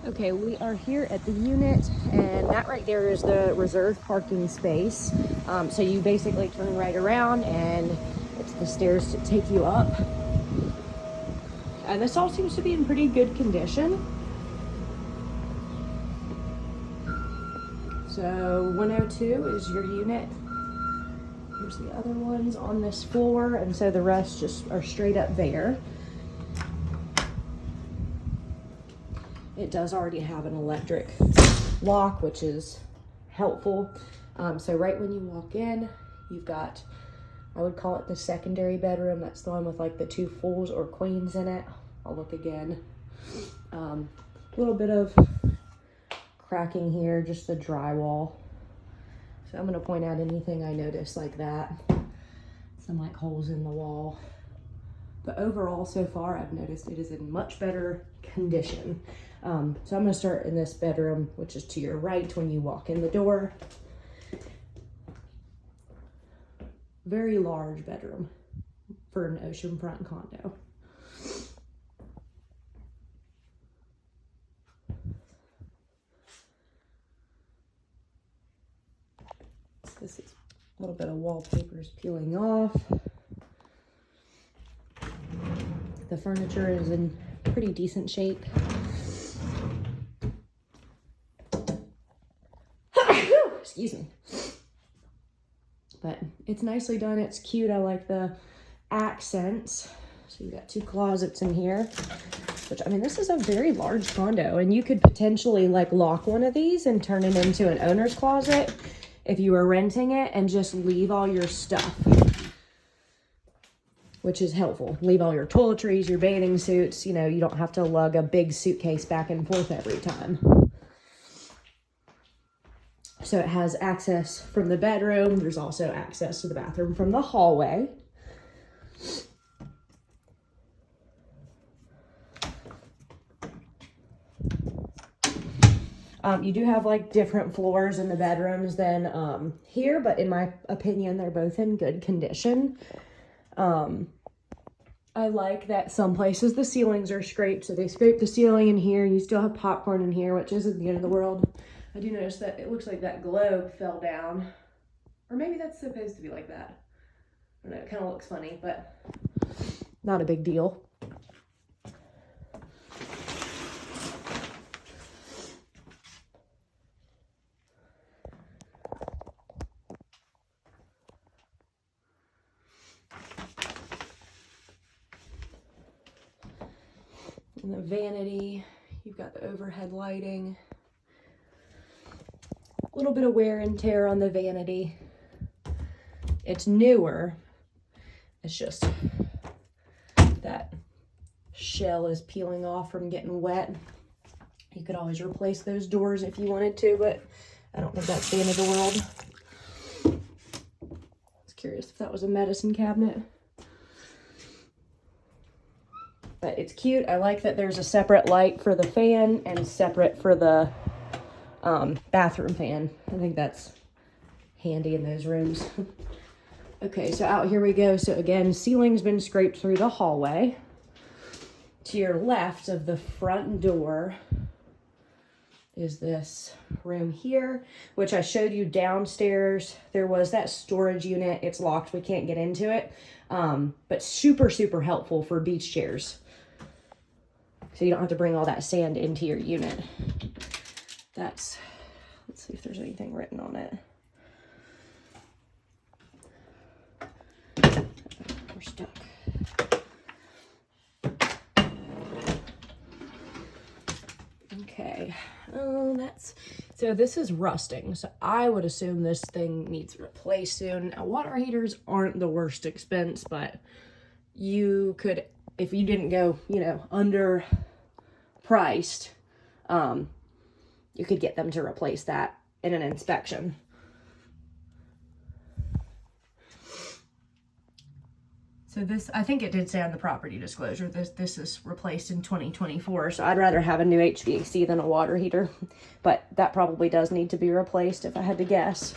Okay, we are here at the unit, and that right there is the reserved parking space. So you basically turn right around and it's the stairs to take you up. And this all seems to be in pretty good condition. So 102 is your unit. Here's the other ones on this floor, and so the rest just are straight up there. It does already have an electric lock, which is helpful. So right when you walk in, you've got, I would call it the secondary bedroom. That's the one with like the 2 fulls or queens in it. I'll look again. A little bit of cracking here, just the drywall. So I'm gonna point out anything I notice like that. Some like holes in the wall. But overall, so far, I've noticed it is in much better condition. So I'm gonna start in this bedroom, which is to your right when you walk in the door. Very large bedroom for an oceanfront condo. This is a little bit of wallpaper is peeling off. The furniture is in pretty decent shape. Excuse me. But it's nicely done. It's cute. I like the accents. So you got 2 closets in here, which, I mean, this is a very large condo, and you could potentially like lock one of these and turn it into an owner's closet if you were renting it and just leave all your stuff, which is helpful. Leave all your toiletries, your bathing suits. You know, you don't have to lug a big suitcase back and forth every time. So it has access from the bedroom. There's also access to the bathroom from the hallway. You do have like different floors in the bedrooms than here, but in my opinion, they're both in good condition. I like that some places the ceilings are scraped, so they scrape the ceiling in here. You still have popcorn in here, which isn't the end of the world. I do notice that it looks like that globe fell down, or maybe that's supposed to be like that. I don't know, it kind of looks funny, but not a big deal. And the vanity, you've got the overhead lighting. A little bit of wear and tear on the vanity. It's newer. It's just that shell is peeling off from getting wet. You could always replace those doors if you wanted to, but I don't think that's the end of the world. I was curious if that was a medicine cabinet. But it's cute. I like that there's a separate light for the fan and separate for the bathroom fan. I think that's handy in those rooms. Okay, so out here we go. So again, ceiling's been scraped through the hallway. To your left of the front door is this room here, which I showed you downstairs. There was that storage unit. It's locked. We can't get into it. But super, super helpful for beach chairs. So you don't have to bring all that sand into your unit. Let's see if there's anything written on it. We're stuck. Okay. Oh, so this is rusting. So I would assume this thing needs replaced soon. Now, water heaters aren't the worst expense, but you could, if you didn't go, you know, under priced, you could get them to replace that in an inspection. So this, I think it did say on the property disclosure, this is replaced in 2024. So I'd rather have a new HVAC than a water heater, but that probably does need to be replaced if I had to guess.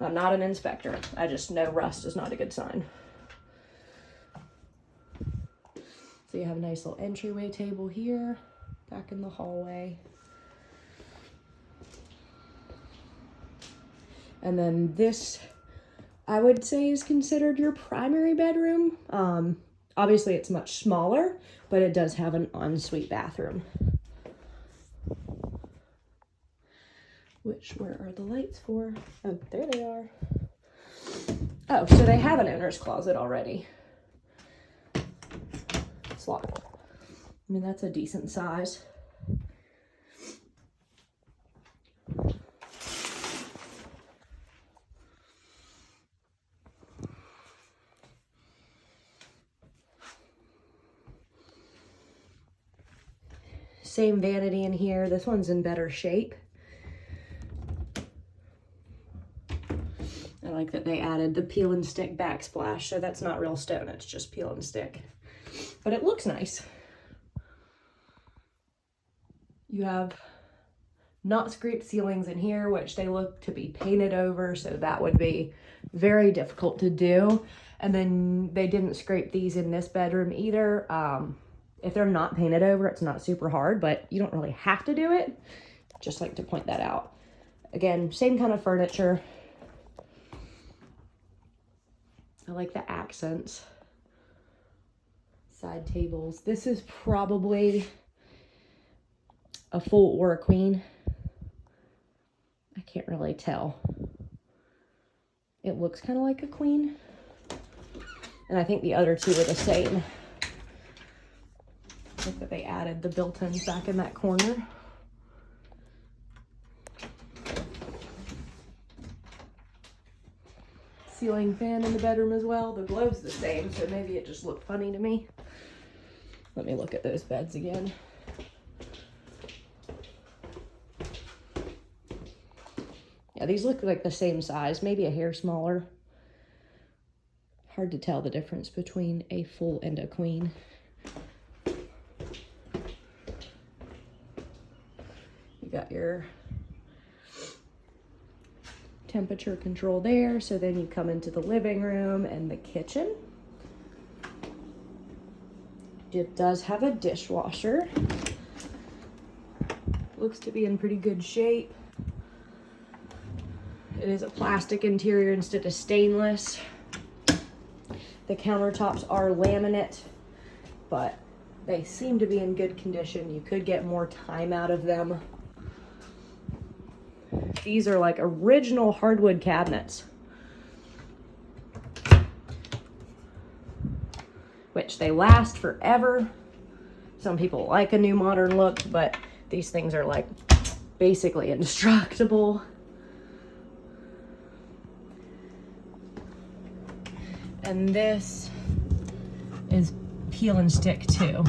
I'm not an inspector. I just know rust is not a good sign. So you have a nice little entryway table here. back in the hallway. And then this, I would say, is considered your primary bedroom. Obviously it's much smaller, but it does have an ensuite bathroom. Which, where are the lights for? Oh, there they are. Oh, so they have an owner's closet already. It's locked. I mean, that's a decent size. Same vanity in here. This one's in better shape. I like that they added the peel and stick backsplash, so that's not real stone, it's just peel and stick. But it looks nice. You have not scraped ceilings in here, which they look to be painted over, so that would be very difficult to do. And then they didn't scrape these in this bedroom either. If they're not painted over, it's not super hard, but you don't really have to do it. Just like to point that out. Again, same kind of furniture. I like the accents. Side tables. This is probably a full or a queen. I can't really tell. It looks kind of like a queen. And I think the other two are the same. I think that they added the built-ins back in that corner. Ceiling fan in the bedroom as well. The globe's the same, so maybe it just looked funny to me. Let me look at those beds again. Yeah, these look like the same size, maybe a hair smaller. Hard to tell the difference between a full and a queen. You got your temperature control there, so then you come into the living room and the kitchen. It does have a dishwasher. Looks to be in pretty good shape. It is a plastic interior instead of stainless. The countertops are laminate, but they seem to be in good condition. You could get more time out of them. These are like original hardwood cabinets, which they last forever. Some people like a new modern look, but these things are like basically indestructible. And this is peel and stick too.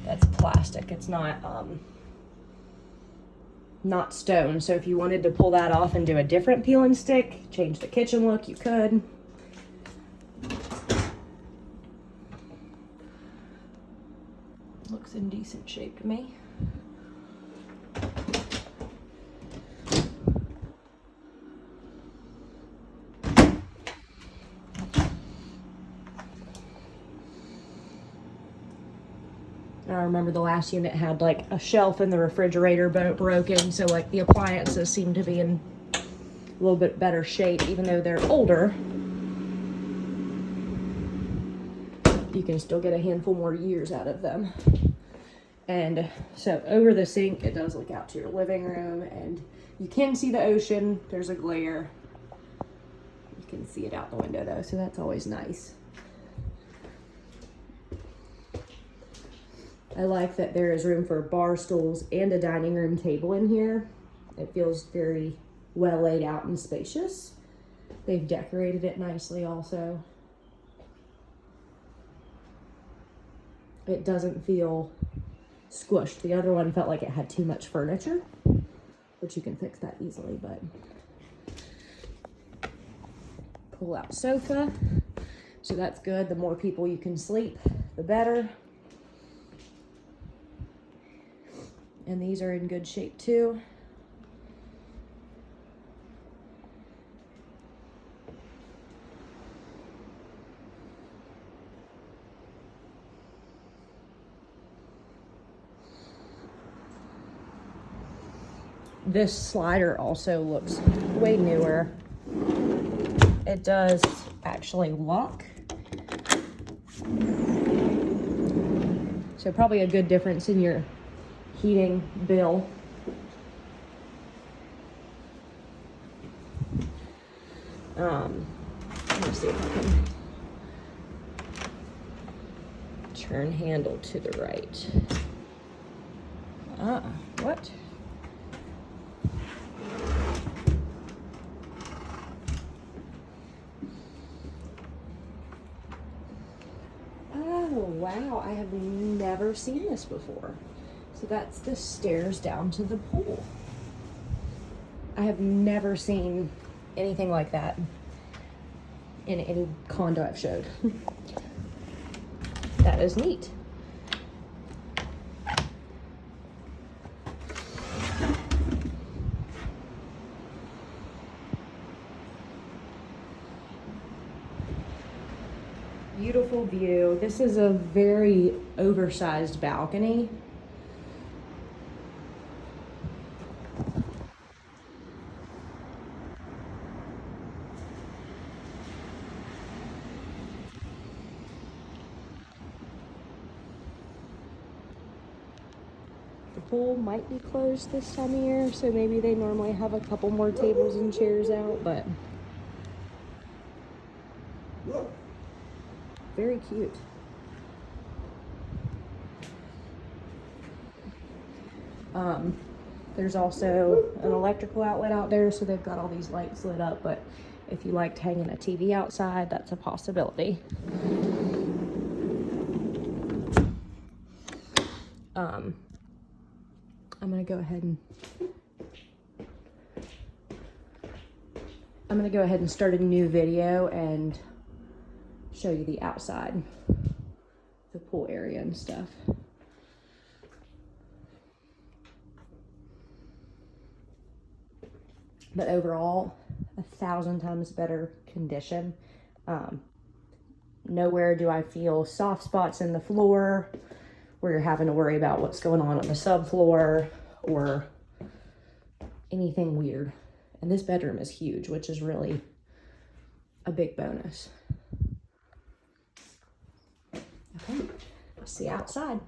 That's plastic. It's not stone. So if you wanted to pull that off and do a different peel and stick, change the kitchen look, you could. Looks in decent shape to me. I remember the last unit had like a shelf in the refrigerator broken, so like the appliances seem to be in a little bit better shape, even though they're older. You can still get a handful more years out of them. And so over the sink, it does look out to your living room, and you can see the ocean. There's a glare. You can see it out the window though, so that's always nice. I like that there is room for bar stools and a dining room table in here. It feels very well laid out and spacious. They've decorated it nicely also. It doesn't feel squished. The other one felt like it had too much furniture, which you can fix that easily, but pull out sofa. So that's good. The more people you can sleep, the better. And these are in good shape too. this slider also looks way newer. It does actually lock. So probably a good difference in your heating bill. Let me see if I can turn handle to the right. What? Oh, wow, I have never seen this before. So that's the stairs down to the pool. I have never seen anything like that in any condo I've showed. That is neat. Beautiful view. This is a very oversized balcony. The pool might be closed this time of year, so maybe they normally have a couple more tables and chairs out, but very cute. There's also an electrical outlet out there, so they've got all these lights lit up, but if you liked hanging a TV outside, that's a possibility. I'm gonna go ahead and start a new video and show you the outside, the pool area and stuff. But overall, 1,000 times better condition. Nowhere do I feel soft spots in the floor where you're having to worry about what's going on the subfloor or anything weird. And this bedroom is huge, which is really a big bonus. Okay, let's see outside.